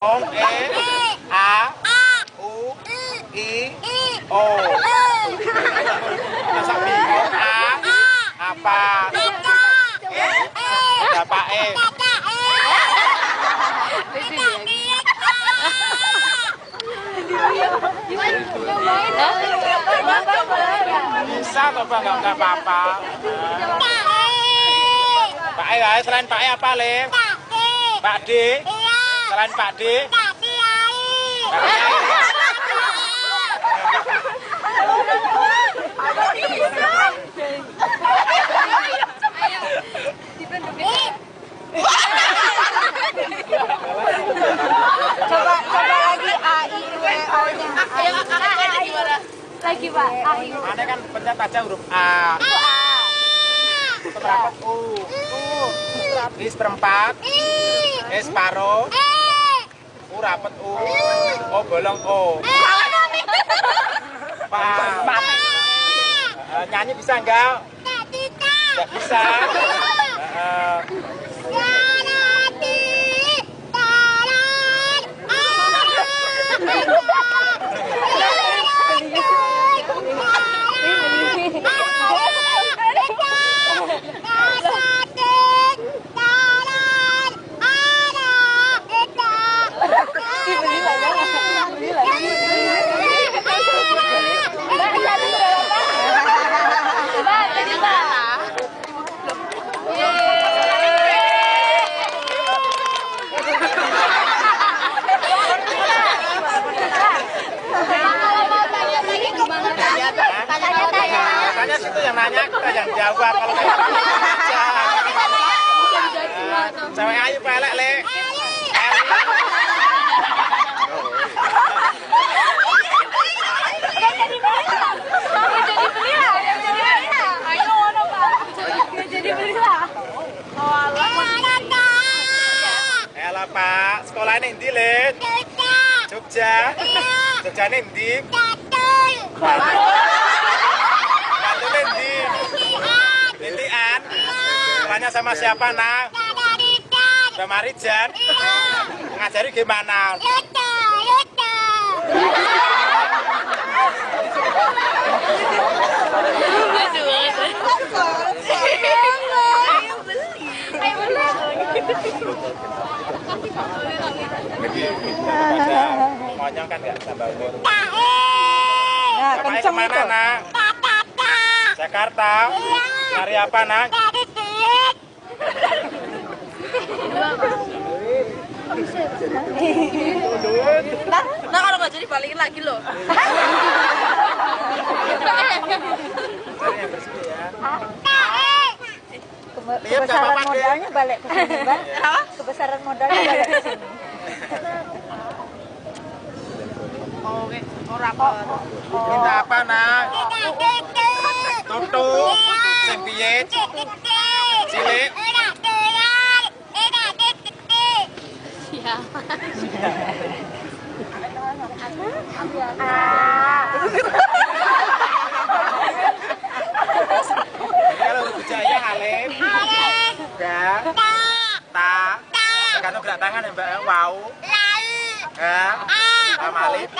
A, U, I, O. Masa bingung A, apa? Bapak E. Bisa atau enggak apa-apa. Pak E, selain Pak E apa, Le? Pak D. Selain Pak D. Pak Kiai. Coba lagi A I U E O nya. Lagi Pak. A I U. Mana kan pencet aja huruf A. Seperempat U. I seperempat. E separuh. U rapet U. O bolong O. Pak. Nyanyi bisa enggak? Enggak bisa. Tanya situ yang nanya, kita yang jawab. Kalau kayak cewek ayu pelek, Le. Elah Pak, sekolah ini ndi, Le? Jogja. Jogja ini ndi? Titian. Sekolahnya sama siapa, Nak? Mbak Marijan. Ngajari gimana? Monyong kan nggak tambah umur. Bapaknya kemana, Nak? Jakarta. Cari apa, Nak? Nah kalau nggak jadi balikin lagi loh. Cari yang bersih ya. Kebesaran modalnya balik ke sini, Mbak. Kebesaran modalnya balik ke sini. Oke, ora kok. Minta apa, Nak? Tutu. Sing piye? Cilik. Kalau Jaya Halim. Enggak. Ta. Tekan gerak tangan ya, Mbak. Wow. Enggak. Malip.